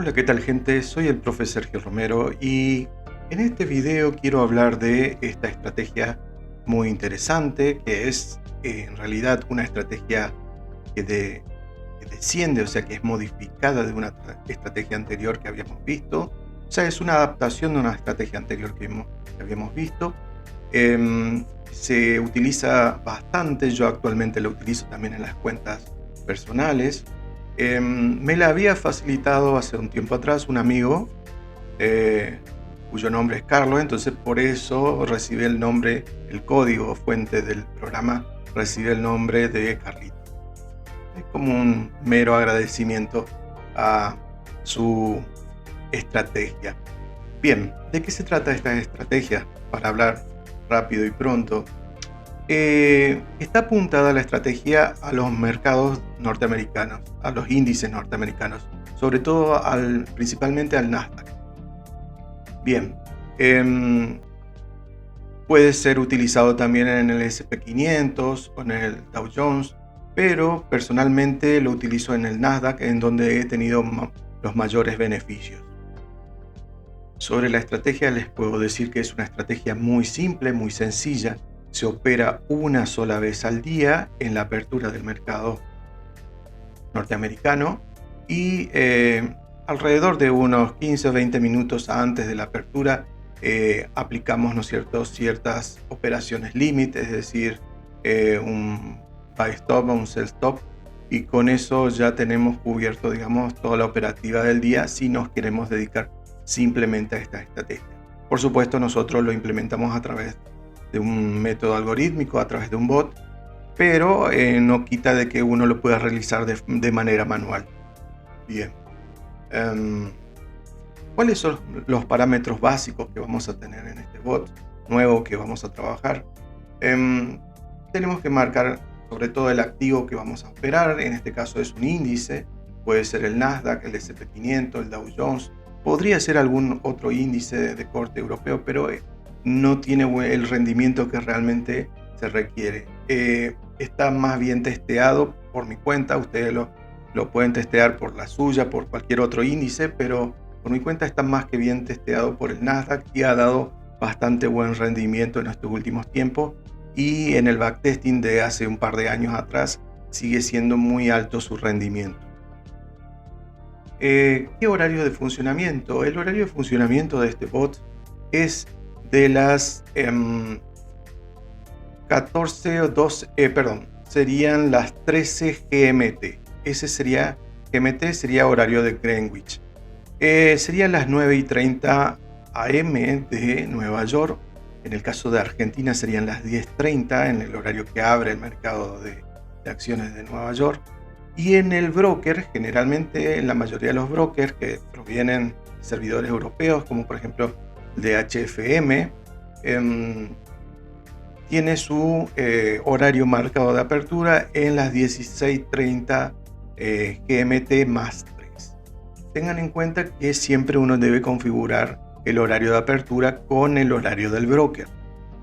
Hola, ¿qué tal gente? Soy el profe Sergio Romero y en este video quiero hablar de esta estrategia muy interesante que es en realidad una estrategia que desciende, o sea que es modificada de una estrategia anterior que habíamos visto. O sea, es una adaptación de una estrategia anterior que habíamos visto. Se utiliza bastante, yo actualmente lo utilizo también en las cuentas personales. Me la había facilitado hace un tiempo atrás un amigo eh, cuyo nombre es Carlos, entonces por eso recibe el nombre, el código fuente del programa recibe el nombre de Carlito. Es como un mero agradecimiento a su estrategia. Bien, ¿de qué se trata esta estrategia? Para hablar rápido y pronto. Está apuntada la estrategia a los mercados norteamericanos, a los índices norteamericanos, sobre todo principalmente al Nasdaq. Bien, puede ser utilizado también en el SP500 o en el Dow Jones, pero personalmente lo utilizo en el Nasdaq, en donde he tenido los mayores beneficios. Sobre la estrategia les puedo decir que es una estrategia muy simple, muy sencilla. Se opera una sola vez al día en la apertura del mercado norteamericano y alrededor de unos 15 o 20 minutos antes de la apertura aplicamos, ¿no es cierto?, ciertas operaciones límite, es decir, un buy stop o un sell stop, y con eso ya tenemos cubierto, digamos, toda la operativa del día si nos queremos dedicar simplemente a esta estrategia. Por supuesto, nosotros lo implementamos a través de un método algorítmico, a través de un bot, pero no quita de que uno lo pueda realizar de manera manual. Bien. ¿Cuáles son los parámetros básicos que vamos a tener en este bot nuevo que vamos a trabajar? Tenemos que marcar sobre todo el activo que vamos a operar. En este caso es un índice, puede ser el Nasdaq, el SP500, el Dow Jones, podría ser algún otro índice de corte europeo, pero no tiene el rendimiento que realmente se requiere. Está más bien testeado por mi cuenta, ustedes lo pueden testear por la suya, por cualquier otro índice, pero por mi cuenta está más que bien testeado por el Nasdaq y ha dado bastante buen rendimiento en estos últimos tiempos, y en el backtesting de hace un par de años atrás sigue siendo muy alto su rendimiento. ¿Qué horario de funcionamiento? El horario de funcionamiento de este bot es de las 14 o 12, serían las 13 GMT. Ese sería, GMT sería horario de Greenwich. Serían las 9:30 AM de Nueva York. En el caso de Argentina serían las 10:30 en el horario que abre el mercado de acciones de Nueva York. Y en el broker, generalmente en la mayoría de los brokers que provienen de servidores europeos, como por ejemplo el de HFM, tiene su horario marcado de apertura en las 16:30 GMT más 3. Tengan en cuenta que siempre uno debe configurar el horario de apertura con el horario del broker.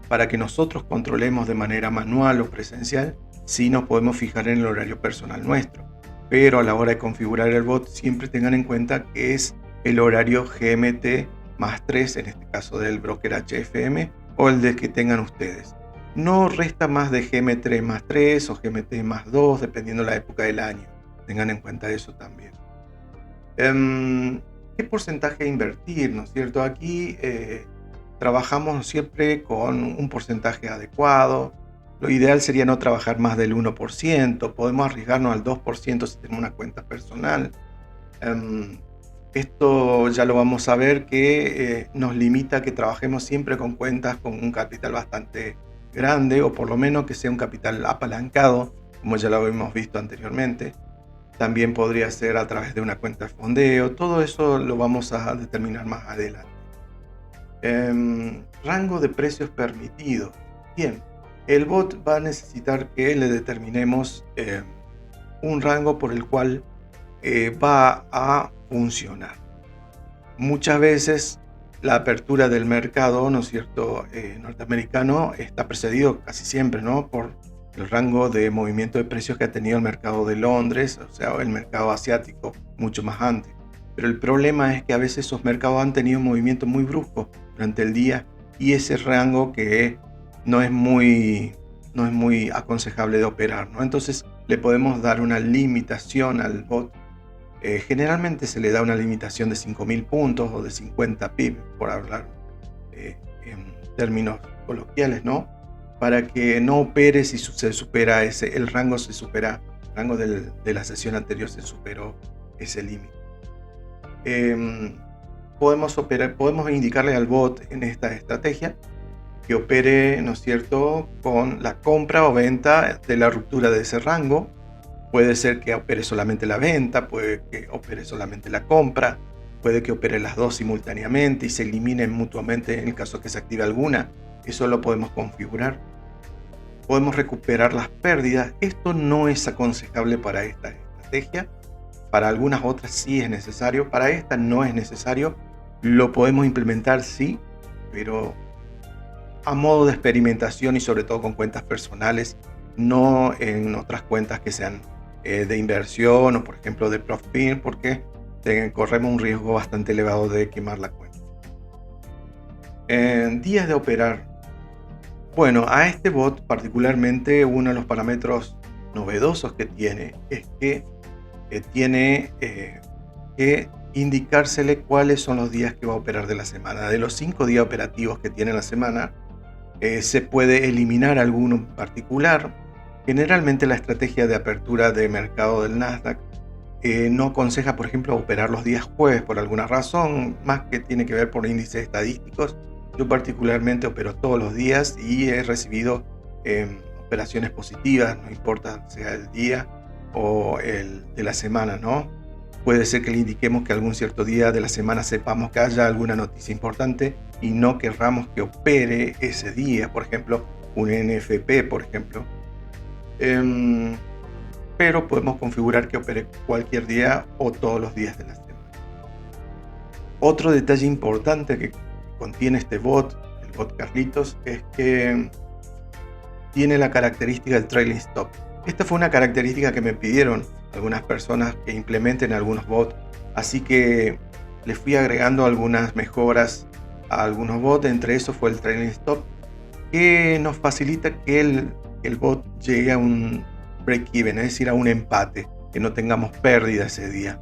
Para que nosotros controlemos de manera manual o presencial, sí nos podemos fijar en el horario personal nuestro. Pero a la hora de configurar el bot, siempre tengan en cuenta que es el horario GMT más 3, en este caso del broker HFM, o el de que tengan ustedes. No resta más de GMT más 3 o GMT más 2, dependiendo de la época del año. Tengan en cuenta eso también. ¿Qué porcentaje invertir? ¿No es cierto? Aquí trabajamos siempre con un porcentaje adecuado. Lo ideal sería no trabajar más del 1%. Podemos arriesgarnos al 2% si tenemos una cuenta personal. Esto ya lo vamos a ver que nos limita a que trabajemos siempre con cuentas con un capital bastante grande, o por lo menos que sea un capital apalancado, como ya lo hemos visto anteriormente. También podría ser a través de una cuenta de fondeo. Todo eso lo vamos a determinar más adelante. Rango de precios permitido. Bien, el bot va a necesitar que le determinemos un rango por el cual va a funcionar. Muchas veces la apertura del mercado, ¿no es cierto?, norteamericano está precedido casi siempre, ¿no?, por el rango de movimiento de precios que ha tenido el mercado de Londres, o sea, el mercado asiático, mucho más antes. Pero el problema es que a veces esos mercados han tenido un movimiento muy brusco durante el día y ese rango que no es muy, no es muy aconsejable de operar, ¿no? Entonces le podemos dar una limitación al bot. Generalmente se le da una limitación de 5.000 puntos o de 50 pip, por hablar en términos coloquiales, ¿no? Para que no opere si se supera el rango se supera, el rango de la sesión anterior se superó ese límite. Podemos indicarle al bot en esta estrategia que opere, ¿no es cierto?, con la compra o venta de la ruptura de ese rango. Puede ser que opere solamente la venta, puede que opere solamente la compra, puede que opere las dos simultáneamente y se eliminen mutuamente en el caso que se active alguna. Eso lo podemos configurar. Podemos recuperar las pérdidas. Esto no es aconsejable para esta estrategia. Para algunas otras sí es necesario. Para esta no es necesario. Lo podemos implementar, sí, pero a modo de experimentación y sobre todo con cuentas personales, no en otras cuentas que sean de inversión o por ejemplo de Profit, porque corremos un riesgo bastante elevado de quemar la cuenta. En días de operar, bueno, a este bot particularmente uno de los parámetros novedosos que tiene es que tiene que indicársele cuáles son los días que va a operar de la semana. De los 5 días operativos que tiene la semana, se puede eliminar alguno en particular. Generalmente la estrategia de apertura de mercado del Nasdaq no aconseja, por ejemplo, operar los días jueves por alguna razón, más que tiene que ver por índices estadísticos. Yo particularmente opero todos los días y he recibido operaciones positivas, no importa sea el día o el de la semana, ¿no? Puede ser que le indiquemos que algún cierto día de la semana sepamos que haya alguna noticia importante y no querramos que opere ese día, por ejemplo, un NFP, por ejemplo. Pero podemos configurar que opere cualquier día o todos los días de la semana. Otro detalle importante que contiene este bot, el bot Carlitos, es que tiene la característica del trailing stop. Esta fue una característica que me pidieron algunas personas que implementen algunos bots, así que le fui agregando algunas mejoras a algunos bots. Entre esos fue el trailing stop, que nos facilita que el bot llegue a un break-even, es decir, a un empate, que no tengamos pérdida ese día.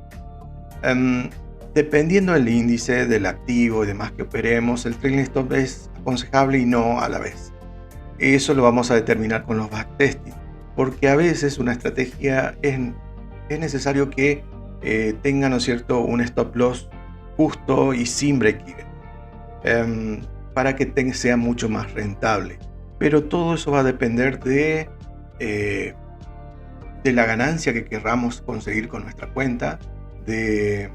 Dependiendo del índice del activo y demás que operemos, el trailing stop es aconsejable y no a la vez. Eso lo vamos a determinar con los backtesting, porque a veces una estrategia es necesario que tenga, ¿no es cierto?, un stop loss justo y sin break-even, para que sea mucho más rentable. Pero todo eso va a depender de la ganancia que querramos conseguir con nuestra cuenta, del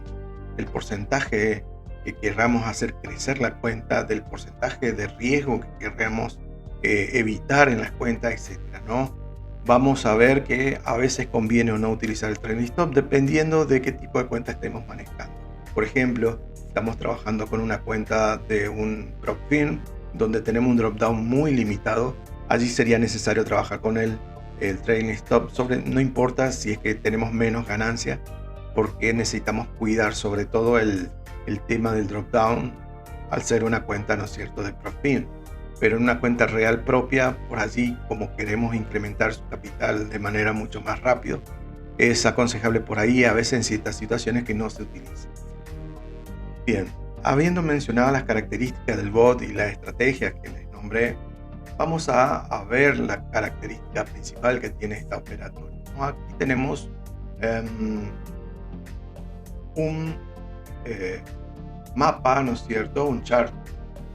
porcentaje que querramos hacer crecer la cuenta, del porcentaje de riesgo que queramos evitar en las cuentas, etcétera, ¿no? Vamos a ver que a veces conviene o no utilizar el trailing stop dependiendo de qué tipo de cuenta estemos manejando. Por ejemplo, estamos trabajando con una cuenta de un prop firm donde tenemos un drop down muy limitado. Allí sería necesario trabajar con el trailing stop, no importa si es que tenemos menos ganancia, porque necesitamos cuidar sobre todo el tema del drop down al ser una cuenta, ¿no es cierto?, de prop firm. Pero en una cuenta real propia, por allí, como queremos incrementar su capital de manera mucho más rápido, es aconsejable por ahí a veces en ciertas situaciones que no se utilizan. Bien, habiendo mencionado las características del bot y la estrategia que les nombré, vamos a ver la característica principal que tiene esta operatoria. Aquí tenemos un mapa, ¿no es cierto?, un chart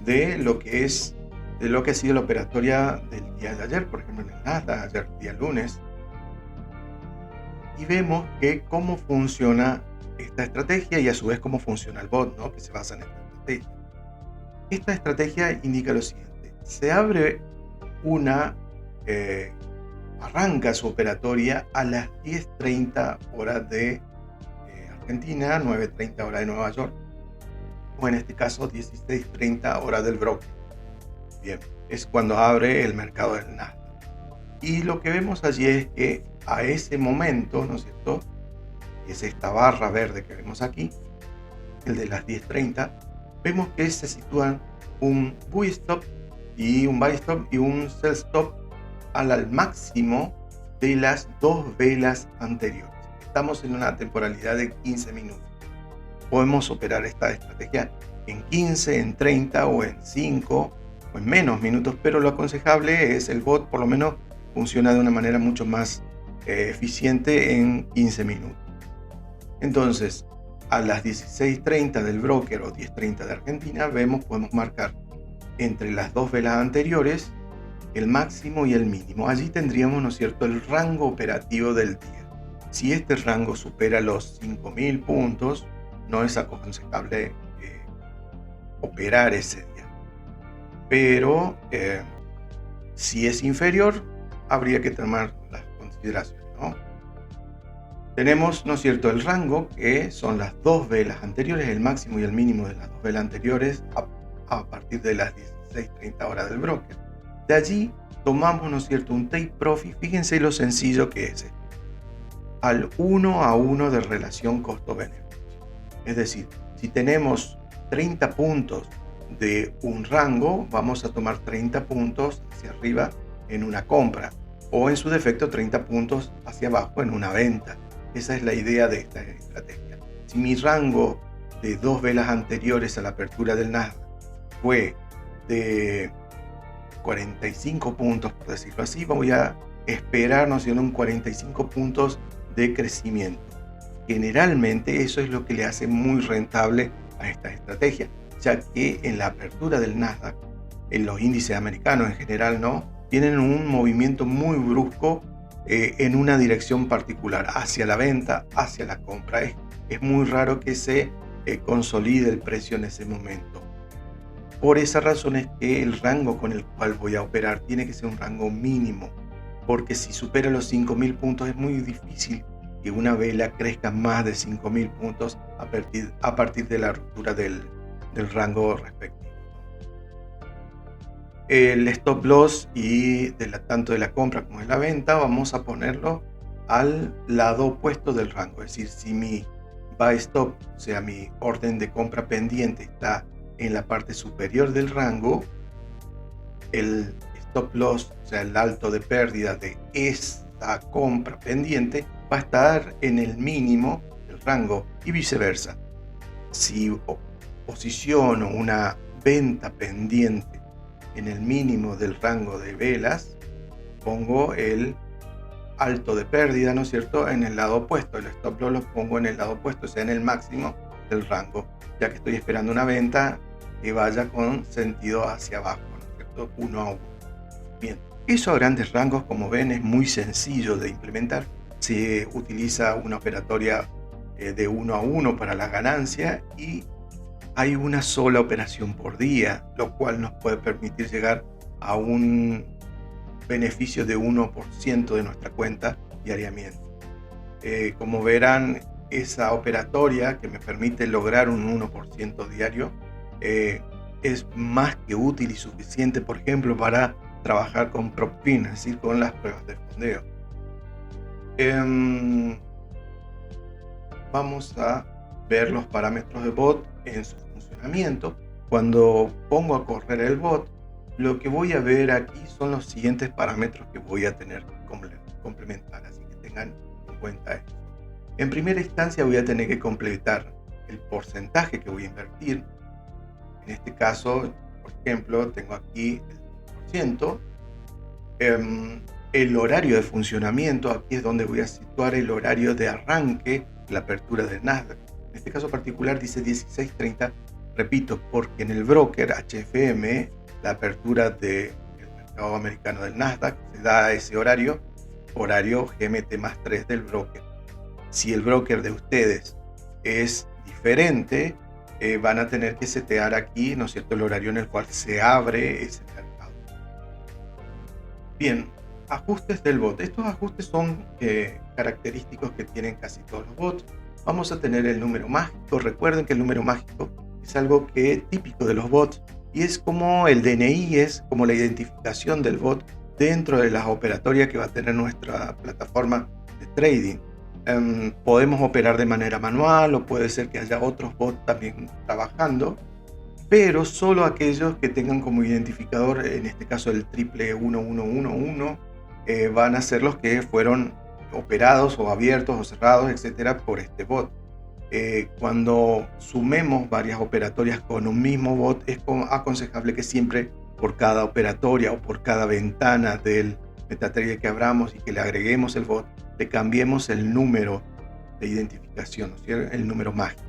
de lo que ha sido la operatoria del día de ayer, por ejemplo en el Nasdaq, ayer día lunes, y vemos que cómo funciona esta estrategia y a su vez cómo funciona el bot, ¿no?, que se basa en esta estrategia. Esta estrategia indica lo siguiente: se abre arranca su operatoria a las 10:30 horas de Argentina, 9:30 hora de Nueva York, o en este caso 16:30 hora del broker. Bien, es cuando abre el mercado del Nasdaq. Y lo que vemos allí es que a ese momento, ¿no es cierto?, es esta barra verde que vemos aquí, el de las 10:30, vemos que se sitúan un buy stop y un buy stop y un sell stop al máximo de las dos velas anteriores. Estamos en una temporalidad de 15 minutos. Podemos operar esta estrategia en 15, en 30 o en 5 o en menos minutos, pero lo aconsejable es el bot, por lo menos funciona de una manera mucho más eficiente en 15 minutos. Entonces, a las 16:30 del broker o 10:30 de Argentina, podemos marcar entre las dos velas anteriores el máximo y el mínimo. Allí tendríamos, ¿no es cierto?, el rango operativo del día. Si este rango supera los 5.000 puntos, no es aconsejable operar ese día. Pero si es inferior, habría que tomar las consideraciones, ¿no? Tenemos, ¿no es cierto?, el rango, que son las dos velas anteriores, el máximo y el mínimo de las dos velas anteriores, a partir de las 16:30 horas del broker. De allí tomamos, ¿no es cierto?, un take profit. Fíjense lo sencillo que es esto. Al 1:1 de relación costo-beneficio. Es decir, si tenemos 30 puntos de un rango, vamos a tomar 30 puntos hacia arriba en una compra, o en su defecto 30 puntos hacia abajo en una venta. Esa es la idea de esta estrategia. Si mi rango de dos velas anteriores a la apertura del Nasdaq fue de 45 puntos, por decirlo así, voy a esperarnos en un 45 puntos de crecimiento. Generalmente eso es lo que le hace muy rentable a esta estrategia, ya que en la apertura del Nasdaq, en los índices americanos en general, no tienen un movimiento muy brusco en una dirección particular, hacia la venta, hacia la compra. Es muy raro que se consolide el precio en ese momento. Por esa razón es que el rango con el cual voy a operar tiene que ser un rango mínimo, porque si supera los 5.000 puntos es muy difícil que una vela crezca más de 5.000 puntos a partir de la ruptura del rango respectivo. El stop loss y tanto de la compra como de la venta vamos a ponerlo al lado opuesto del rango. Es decir, si mi buy stop, o sea, mi orden de compra pendiente, está en la parte superior del rango, el stop loss, o sea, el alto de pérdida de esta compra pendiente, va a estar en el mínimo del rango y viceversa. Si posiciono una venta pendiente en el mínimo del rango de velas, pongo el alto de pérdida, ¿no es cierto?, en el lado opuesto. El stop loss lo pongo en el lado opuesto, o sea, en el máximo del rango, ya que estoy esperando una venta que vaya con sentido hacia abajo, ¿no es cierto?, 1:1. Bien, eso a grandes rangos, como ven, es muy sencillo de implementar. Se utiliza una operatoria de 1:1 para la ganancia y hay una sola operación por día, lo cual nos puede permitir llegar a un beneficio de 1% de nuestra cuenta diariamente. Como verán, esa operatoria que me permite lograr un 1% diario es más que útil y suficiente, por ejemplo, para trabajar con prop pin, es decir, con las pruebas de fondeo. Vamos a ver los parámetros de bot en su funcionamiento. Cuando pongo a correr el bot, lo que voy a ver aquí son los siguientes parámetros que voy a tener que complementar, así que tengan en cuenta esto. En primera instancia voy a tener que completar el porcentaje que voy a invertir. En este caso, por ejemplo, tengo aquí el 10%. El horario de funcionamiento, aquí es donde voy a situar el horario de arranque, la apertura del Nasdaq. En este caso particular dice 16:30, repito, porque en el broker HFM la apertura del mercado americano del Nasdaq se da a ese horario GMT+3 del broker. Si el broker de ustedes es diferente, van a tener que setear aquí, ¿no es cierto?, el horario en el cual se abre ese mercado. Bien, ajustes del bot. Estos ajustes son característicos que tienen casi todos los bots. Vamos a tener el número mágico. Recuerden que el número mágico es algo que es típico de los bots y es como el DNI, es como la identificación del bot dentro de las operatorias que va a tener nuestra plataforma de trading. Podemos operar de manera manual o puede ser que haya otros bots también trabajando, pero solo aquellos que tengan como identificador, en este caso el 111111, van a ser los que fueron operados o abiertos o cerrados, etcétera, por este bot. Cuando sumemos varias operatorias con un mismo bot, es aconsejable que siempre por cada operatoria o por cada ventana del MetaTrader que abramos y que le agreguemos el bot, le cambiemos el número de identificación, ¿no es cierto? El número mágico.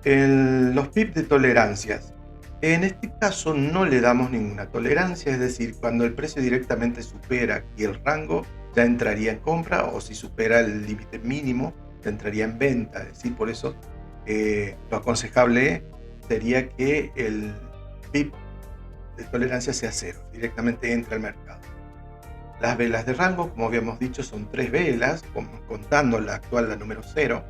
Los pips de tolerancias. En este caso no le damos ninguna tolerancia, es decir, cuando el precio directamente supera aquí el rango, ya entraría en compra, o si supera el límite mínimo, ya entraría en venta. Es decir, por eso lo aconsejable sería que el pip de tolerancia sea 0, directamente entra al mercado. Las velas de rango, como habíamos dicho, son 3 velas, contando la actual, la número 0,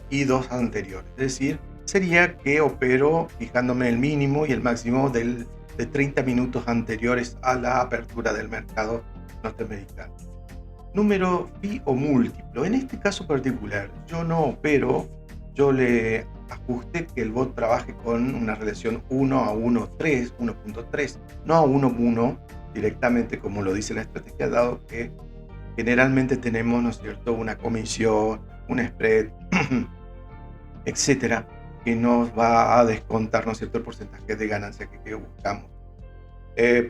y 2 anteriores. Es decir, sería que opero fijándome el mínimo y el máximo de 30 minutos anteriores a la apertura del mercado norteamericano. Número pi o múltiplo. En este caso particular, yo no opero, yo le ajuste que el bot trabaje con una relación 1 a 1.3, 1.3, no a 1.1 directamente como lo dice la estrategia, dado que generalmente tenemos, ¿no es cierto?, una comisión, un spread, etcétera, que nos va a descontar, ¿no es cierto?, el porcentaje de ganancia que buscamos.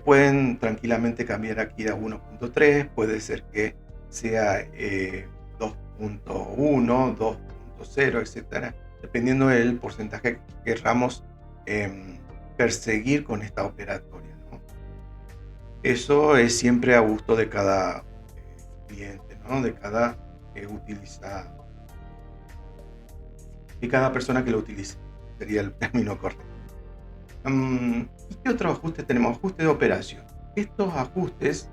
Pueden tranquilamente cambiar aquí a 1.3, puede ser que sea 2.1, 2.0, etcétera, dependiendo del porcentaje que querramos perseguir con esta operatoria, ¿no? Eso es siempre a gusto de cada cliente, ¿no? De cada de cada persona que lo utilice, sería el término correcto. ¿Y qué otros ajustes tenemos? Ajuste de operación. Estos ajustes,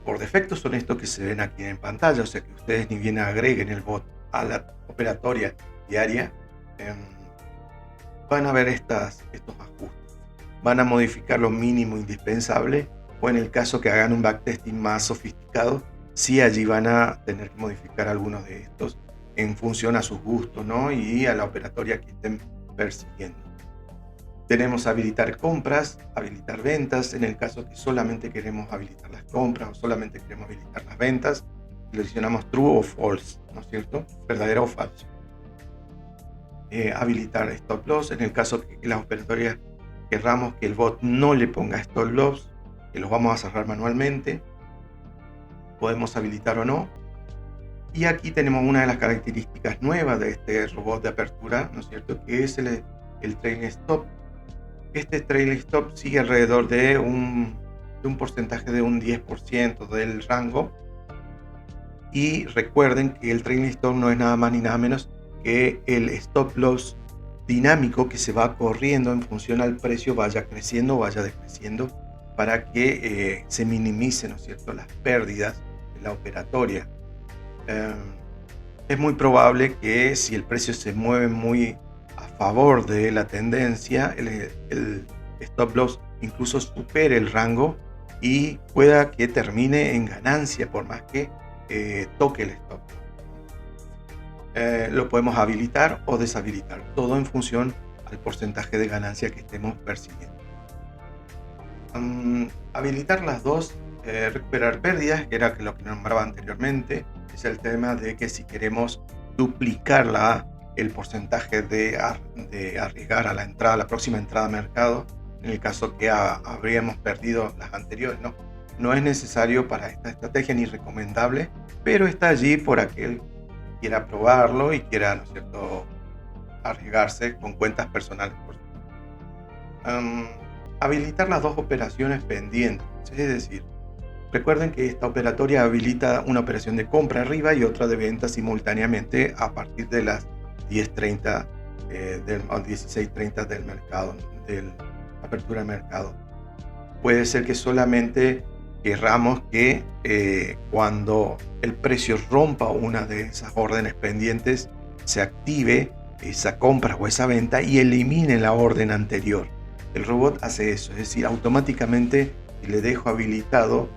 por defecto, son estos que se ven aquí en pantalla, o sea que ustedes ni bien agreguen el bot a la operatoria diaria, van a ver estos ajustes. Van a modificar lo mínimo indispensable, o en el caso que hagan un backtesting más sofisticado, sí allí van a tener que modificar algunos de estos en función a sus gustos, ¿no?, y a la operatoria que estén persiguiendo. Tenemos habilitar compras, habilitar ventas, en el caso que solamente queremos habilitar las compras o solamente queremos habilitar las ventas, seleccionamos true o false, ¿no es cierto?, verdadero o falso. Habilitar stop loss, en el caso que las operatorias querramos que el bot no le ponga stop loss, que los vamos a cerrar manualmente, podemos habilitar o no. Y aquí tenemos una de las características nuevas de este robot de apertura, ¿no es cierto?, que es el trailing stop. Este trailing stop sigue alrededor de un porcentaje de un 10% del rango. Y recuerden que el trailing stop no es nada más ni nada menos que el stop loss dinámico que se va corriendo en función al precio vaya creciendo o vaya decreciendo, para que se minimicen, ¿no es cierto?, las pérdidas de la operatoria. Es muy probable que si el precio se mueve muy a favor de la tendencia, el stop loss incluso supere el rango y pueda que termine en ganancia por más que toque el stop loss. Lo podemos habilitar o deshabilitar, todo en función al porcentaje de ganancia que estemos persiguiendo. Habilitar las dos, recuperar pérdidas, que era lo que nombraba anteriormente, es el tema de que si queremos duplicar el porcentaje de arriesgar a la próxima entrada a mercado, en el caso que habríamos perdido las anteriores, no es necesario para esta estrategia ni recomendable, pero está allí por aquel que quiera probarlo y quiera, ¿no es cierto?, arriesgarse con cuentas personales. Habilitar las dos operaciones pendientes, es decir, recuerden que esta operatoria habilita una operación de compra arriba y otra de venta simultáneamente a partir de las 10:30 o 16:30 del mercado, de la apertura del mercado. Puede ser que solamente querramos que cuando el precio rompa una de esas órdenes pendientes, se active esa compra o esa venta y elimine la orden anterior. El robot hace eso, es decir, automáticamente le dejo habilitado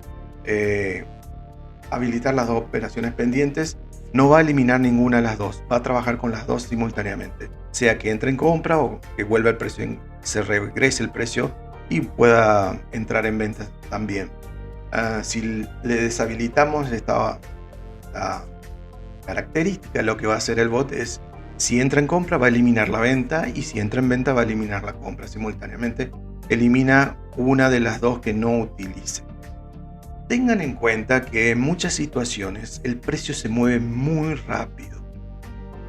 habilitar las dos operaciones pendientes, no va a eliminar ninguna de las dos, va a trabajar con las dos simultáneamente, sea que entre en compra o que vuelva el precio, se regrese el precio y pueda entrar en venta también. Si le deshabilitamos esta característica, lo que va a hacer el bot es, si entra en compra va a eliminar la venta, y si entra en venta va a eliminar la compra simultáneamente. Elimina una de las dos que no utilice. Tengan en cuenta que en muchas situaciones el precio se mueve muy rápido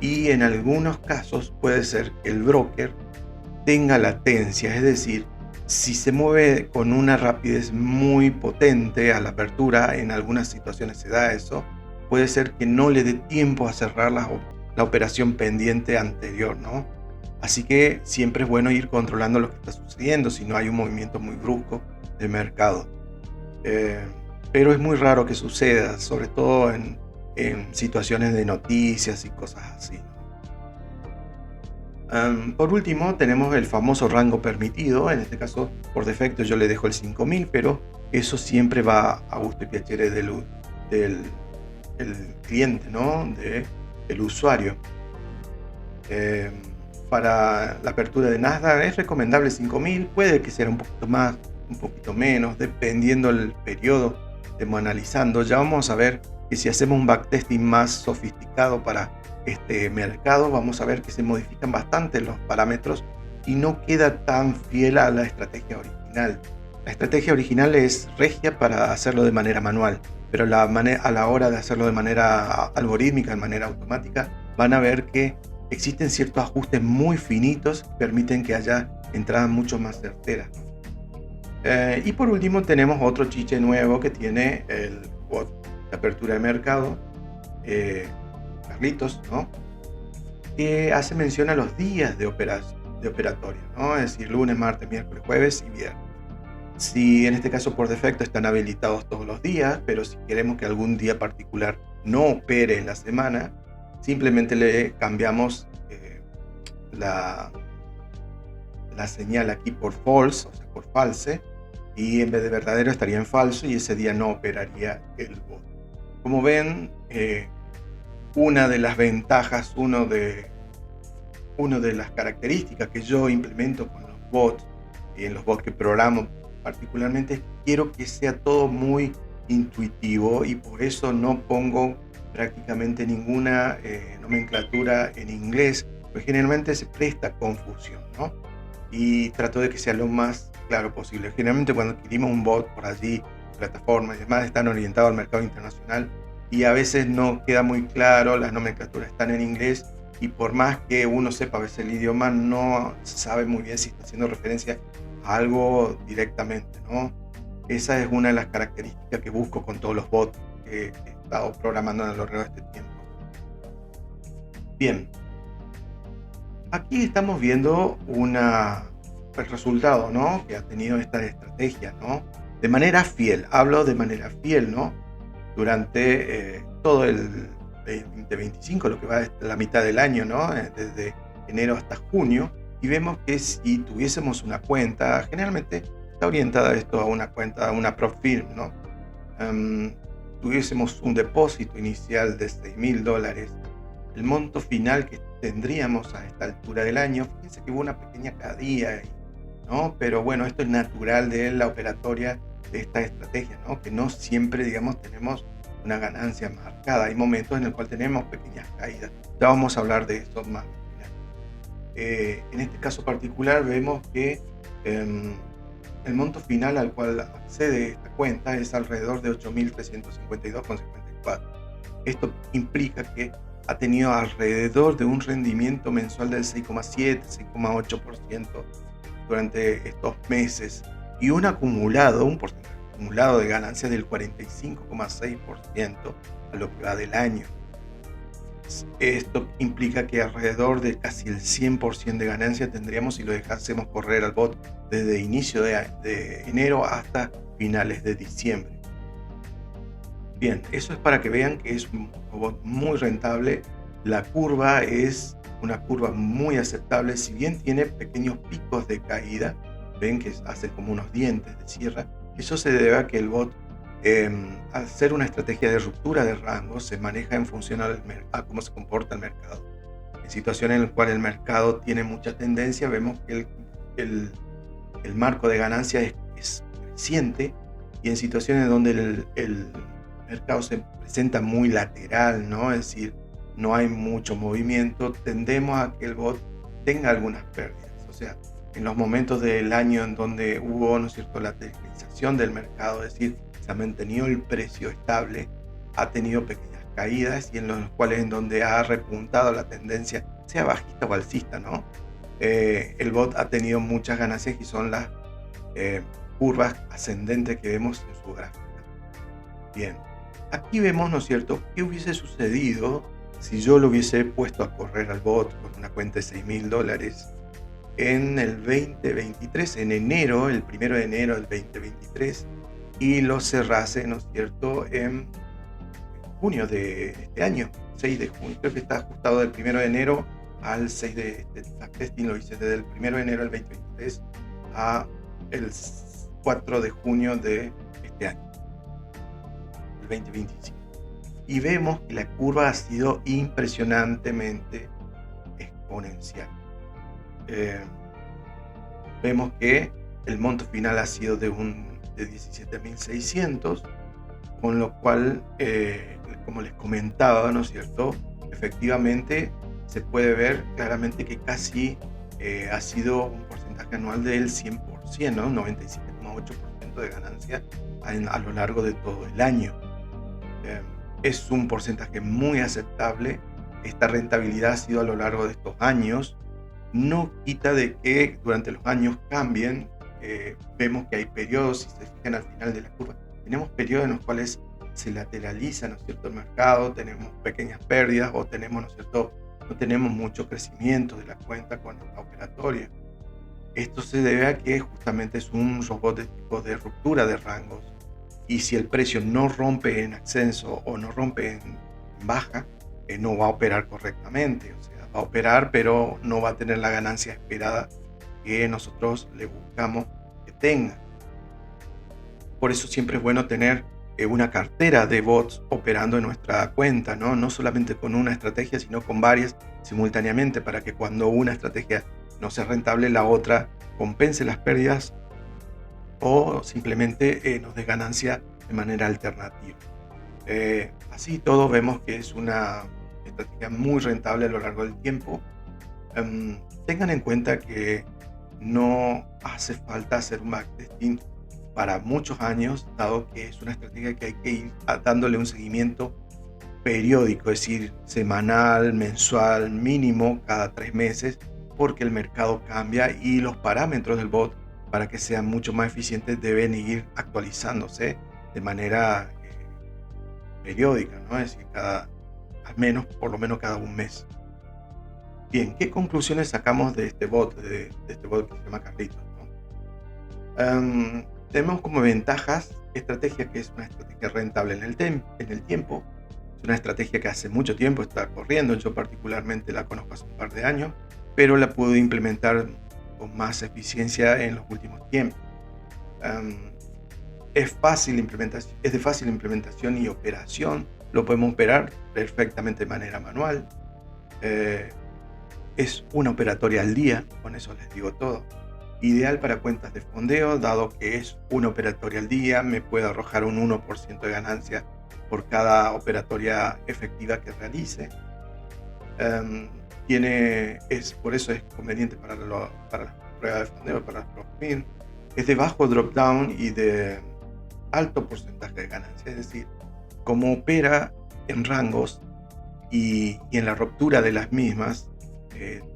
y en algunos casos puede ser que el broker tenga latencia, es decir, si se mueve con una rapidez muy potente a la apertura, en algunas situaciones se da eso, puede ser que no le dé tiempo a cerrar la operación pendiente anterior, ¿no? Así que siempre es bueno ir controlando lo que está sucediendo si no hay un movimiento muy brusco de mercado. Pero es muy raro que suceda, sobre todo en situaciones de noticias y cosas así. Por último, tenemos el famoso rango permitido. En este caso, por defecto, yo le dejo el 5000, pero eso siempre va a gusto y piacere del cliente, ¿no? Del usuario. Para la apertura de Nasdaq es recomendable 5000, puede que sea un poquito más, un poquito menos, dependiendo el periodo que estemos analizando. Ya vamos a ver que si hacemos un backtesting más sofisticado para este mercado, vamos a ver que se modifican bastante los parámetros y no queda tan fiel a la estrategia original. La estrategia original es regia para hacerlo de manera manual, pero a la hora de hacerlo de manera algorítmica, de manera automática, van a ver que existen ciertos ajustes muy finitos que permiten que haya entradas mucho más certeras. Y por último tenemos otro chiche nuevo que tiene el bot de apertura de mercado, Carlitos, ¿no? Que hace mención a los días de operatorio, ¿no? Es decir, lunes, martes, miércoles, jueves y viernes. Si en este caso por defecto están habilitados todos los días, pero si queremos que algún día particular no opere en la semana, simplemente le cambiamos la señal aquí por false, o sea, por false, y en vez de verdadero estaría en falso, y ese día no operaría el bot. Como ven, una de las ventajas, una de las características que yo implemento con los bots, y en los bots que programo particularmente, es que quiero que sea todo muy intuitivo, y por eso no pongo prácticamente ninguna nomenclatura en inglés, porque generalmente se presta confusión, ¿no? Y trato de que sea lo más claro posible. Generalmente cuando adquirimos un bot por allí, plataformas y demás, están orientados al mercado internacional y a veces no queda muy claro, las nomenclaturas están en inglés, y por más que uno sepa a veces el idioma, no se sabe muy bien si está haciendo referencia a algo directamente, ¿no? Esa es una de las características que busco con todos los bots que he estado programando a lo largo de este tiempo. Bien, aquí estamos viendo el resultado, ¿no?, que ha tenido esta estrategia, ¿no? De manera fiel, hablo de manera fiel, ¿no? Durante todo el 2025, lo que va de la mitad del año, ¿no? Desde enero hasta junio, y vemos que si tuviésemos una cuenta, generalmente está orientada esto a una cuenta, a una prop firm, ¿no? Tuviésemos un depósito inicial de $6,000, el monto final que tendríamos a esta altura del año, fíjense que hubo una pequeña caída ahí, ¿no? Pero bueno, esto es natural de la operatoria de esta estrategia, ¿no? Que no siempre, digamos, tenemos una ganancia marcada. Hay momentos en el cual tenemos pequeñas caídas. Ya vamos a hablar de eso más. En este caso particular vemos que el monto final al cual accede esta cuenta es alrededor de 8.352,54. Esto implica que ha tenido alrededor de un rendimiento mensual del 6,7, 6,8% durante estos meses, y un porcentaje acumulado de ganancias del 45,6% a lo que va del año. Esto implica que alrededor de casi el 100% de ganancia tendríamos si lo dejásemos correr al bot desde inicio de enero hasta finales de diciembre. Bien, eso es para que vean que es un bot muy rentable. La curva es una curva muy aceptable, si bien tiene pequeños picos de caída, ven que hace como unos dientes de sierra. Eso se debe a que el bot Al ser una estrategia de ruptura de rango, se maneja en función a cómo se comporta el mercado. En situaciones en las cuales el mercado tiene mucha tendencia, vemos que el marco de ganancia es creciente, y en situaciones donde el mercado se presenta muy lateral, ¿no? Es decir, no hay mucho movimiento, tendemos a que el bot tenga algunas pérdidas. O sea, en los momentos del año en donde hubo, ¿no es cierto?, lateralización del mercado, es decir, se ha mantenido el precio estable, ha tenido pequeñas caídas, y en los cuales en donde ha repuntado la tendencia, sea bajista o alcista, ¿no? El bot ha tenido muchas ganancias, y son las curvas ascendentes que vemos en su gráfica. Bien, aquí vemos, ¿no es cierto?, qué hubiese sucedido si yo lo hubiese puesto a correr al bot con una cuenta de $6.000 en el 2023, en enero, el 1 de enero del 2023, y lo cerrase, ¿no es cierto?, en junio de este año, 6 de junio, creo que está ajustado del 1 de enero al 6 de testing lo hice desde el 1 de enero del 2023 a el 4 de junio de este año, el 2025. Y vemos que la curva ha sido impresionantemente exponencial. Vemos que el monto final ha sido de 17.600, con lo cual, como les comentaba, ¿no es cierto?, efectivamente se puede ver claramente que casi ha sido un porcentaje anual del 100%, ¿no? 97,8% de ganancia a lo largo de todo el año. Es un porcentaje muy aceptable. Esta rentabilidad ha sido a lo largo de estos años. No quita de que durante los años cambien. Vemos que hay periodos, si se fijan al final de la curva, tenemos periodos en los cuales se lateraliza, ¿no es cierto?, el mercado, tenemos pequeñas pérdidas, o tenemos, ¿no es cierto?, no tenemos mucho crecimiento de la cuenta con esta operatoria. Esto se debe a que justamente es un robot de tipo de ruptura de rangos, y si el precio no rompe en ascenso o no rompe en baja, no va a operar correctamente. O sea, va a operar, pero no va a tener la ganancia esperada que nosotros le buscamos que tenga. Por eso siempre es bueno tener una cartera de bots operando en nuestra cuenta, ¿no? No solamente con una estrategia, sino con varias simultáneamente, para que cuando una estrategia no sea rentable, la otra compense las pérdidas o simplemente nos dé ganancia de manera alternativa. Así todo vemos que es una estrategia muy rentable a lo largo del tiempo. Tengan en cuenta que no hace falta hacer un backtesting para muchos años, dado que es una estrategia que hay que ir dándole un seguimiento periódico, es decir, semanal, mensual, mínimo cada 3 meses, porque el mercado cambia y los parámetros del bot, para que sean mucho más eficientes, deben ir actualizándose de manera periódica, ¿no? Es decir, por lo menos cada un mes. Bien, ¿qué conclusiones sacamos de este bot, de este bot que se llama Carlitos, ¿no? Tenemos como ventajas estrategia que es una estrategia rentable en el tiempo. Es una estrategia que hace mucho tiempo está corriendo. Yo particularmente la conozco hace un par de años, pero la pude implementar con más eficiencia en los últimos tiempos. Es de fácil implementación y operación. Lo podemos operar perfectamente de manera manual. Es una operatoria al día, con eso les digo todo. Ideal para cuentas de fondeo, dado que es una operatoria al día, me puede arrojar un 1% de ganancia por cada operatoria efectiva que realice. Por eso es conveniente para las pruebas de fondeo, para los PIN. Es de bajo drop down y de alto porcentaje de ganancia, es decir, como opera en rangos y en la ruptura de las mismas,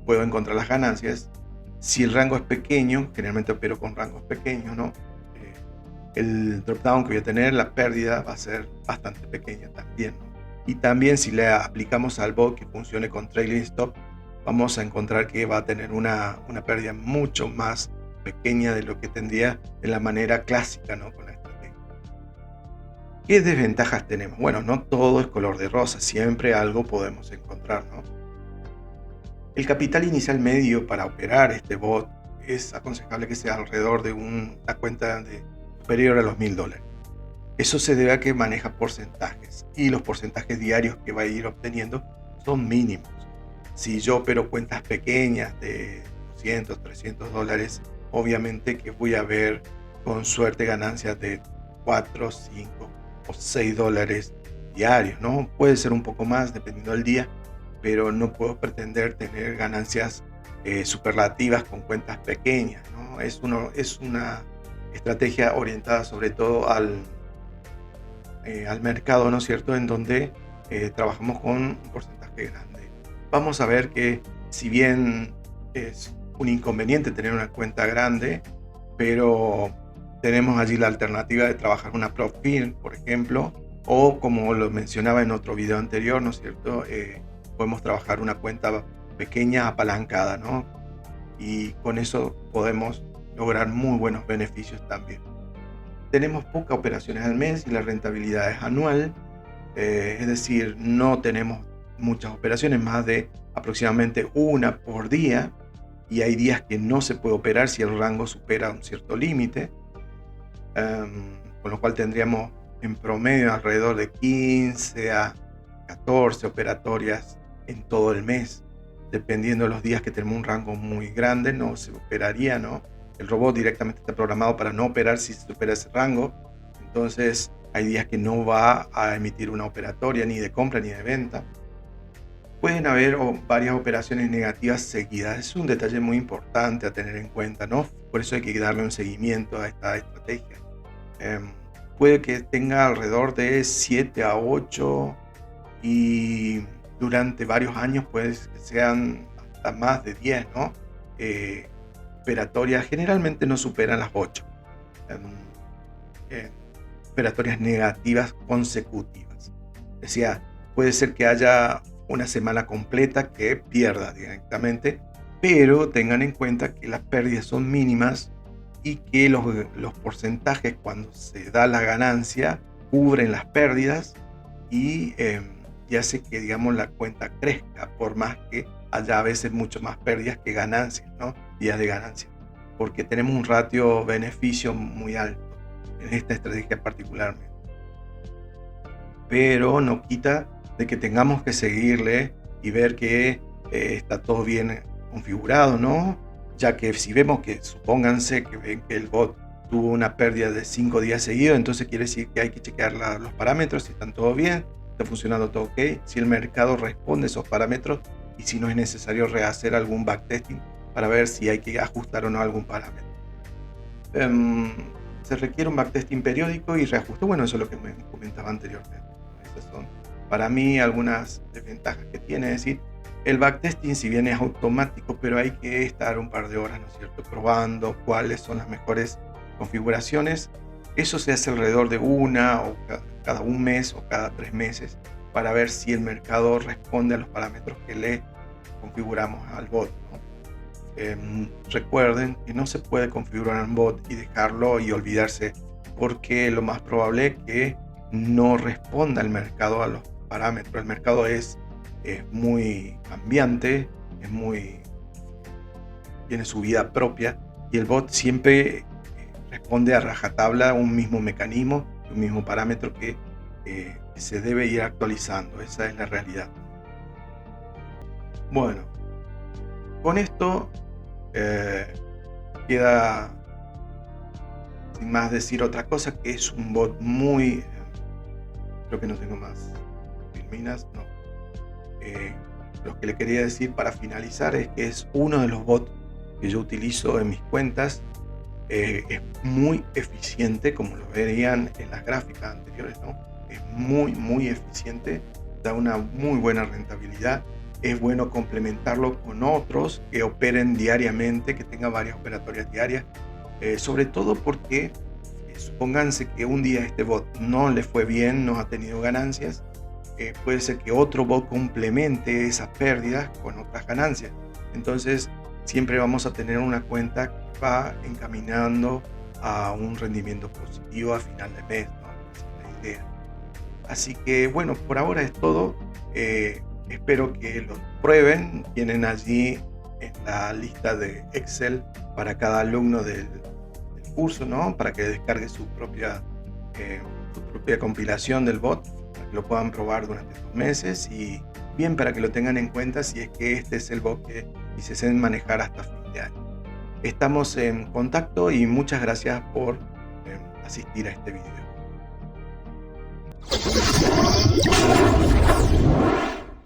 puedo encontrar las ganancias. Si el rango es pequeño, generalmente opero con rangos pequeños, ¿no? El drop down que voy a tener, la pérdida va a ser bastante pequeña también, ¿no? Y también si le aplicamos al bot que funcione con trailing stop, vamos a encontrar que va a tener una pérdida mucho más pequeña de lo que tendría de la manera clásica, ¿no?, con la estrategia. ¿Qué desventajas tenemos? Bueno, no todo es color de rosa, siempre algo podemos encontrar, ¿no? El capital inicial medio para operar este bot es aconsejable que sea alrededor de una cuenta superior a los $1.000. Eso se debe a que maneja porcentajes y los porcentajes diarios que va a ir obteniendo son mínimos. Si yo opero cuentas pequeñas de 200, 300 dólares, obviamente que voy a ver con suerte ganancias de 4, 5 o 6 dólares diarios, ¿no? Puede ser un poco más dependiendo del día, pero no puedo pretender tener ganancias superlativas con cuentas pequeñas, ¿no? Es una estrategia orientada sobre todo al mercado, ¿no es cierto?, en donde trabajamos con un porcentaje grande. Vamos a ver que si bien es un inconveniente tener una cuenta grande, pero tenemos allí la alternativa de trabajar una prop firm, por ejemplo, o como lo mencionaba en otro video anterior, ¿no es cierto?, podemos trabajar una cuenta pequeña apalancada, ¿no? Y con eso podemos lograr muy buenos beneficios también. Tenemos pocas operaciones al mes y la rentabilidad es anual, es decir, no tenemos muchas operaciones, más de aproximadamente una por día, y hay días que no se puede operar si el rango supera un cierto límite, con lo cual tendríamos en promedio alrededor de 15 a 14 operatorias en todo el mes. Dependiendo de los días que tenemos un rango muy grande, no se operaría, ¿no? El robot directamente está programado para no operar si se supera ese rango. Entonces hay días que no va a emitir una operatoria ni de compra ni de venta. Pueden haber varias operaciones negativas seguidas. Es un detalle muy importante a tener en cuenta, ¿no? Por eso hay que darle un seguimiento a esta estrategia. Puede que tenga alrededor de 7 a 8 y durante varios años pues que sean hasta más de 10, ¿no? Operatorias generalmente no superan las 8. Operatorias negativas consecutivas. Decía, puede ser que haya una semana completa que pierda directamente, pero tengan en cuenta que las pérdidas son mínimas y que los porcentajes cuando se da la ganancia cubren las pérdidas y hace que, digamos, la cuenta crezca, por más que haya a veces mucho más pérdidas que ganancias, ¿no? Días de ganancia, porque tenemos un ratio beneficio muy alto en esta estrategia particularmente. Pero no quita de que tengamos que seguirle y ver que está todo bien configurado, ¿no? Ya que si vemos que, supónganse que ven que el bot tuvo una pérdida de 5 días seguidos, entonces quiere decir que hay que chequear los parámetros, si están todo bien, está funcionando todo ok, si el mercado responde a esos parámetros y si no es necesario rehacer algún backtesting para ver si hay que ajustar o no algún parámetro. Se requiere un backtesting periódico y reajuste. Bueno, eso es lo que me comentaba anteriormente. Esas son para mí algunas desventajas que tiene. Es decir, el backtesting, si bien es automático, pero hay que estar un par de horas, ¿no es cierto?, probando cuáles son las mejores configuraciones. Eso se hace alrededor de una o cada un mes o cada 3 meses para ver si el mercado responde a los parámetros que le configuramos al bot, ¿no? Recuerden que no se puede configurar un bot y dejarlo y olvidarse, porque lo más probable es que no responda el mercado a los parámetros. El mercado es muy cambiante, tiene su vida propia, y el bot siempre responde a rajatabla un mismo mecanismo, un mismo parámetro que se debe ir actualizando. Esa es la realidad. Bueno, con esto queda sin más decir otra cosa, que es un bot muy creo que no tengo más filminas, no. Lo que le quería decir para finalizar es que es uno de los bots que yo utilizo en mis cuentas. Es muy eficiente, como lo verían en las gráficas anteriores, ¿no? Es muy eficiente, da una muy buena rentabilidad. Es bueno complementarlo con otros que operen diariamente, que tengan varias operatorias diarias, sobre todo porque supónganse que un día este bot no le fue bien, no ha tenido ganancias, puede ser que otro bot complemente esas pérdidas con otras ganancias. Entonces siempre vamos a tener una cuenta que va encaminando a un rendimiento positivo a final de mes, ¿no? Esa es la idea. Así que bueno, por ahora es todo. Espero que lo prueben. Tienen allí en la lista de Excel para cada alumno del curso, ¿no? Para que descargue su propia su propia compilación del bot para que lo puedan probar durante estos meses y bien para que lo tengan en cuenta si es que este es el bot que quisiesen manejar hasta fin de año. Estamos en contacto y muchas gracias por asistir a este video.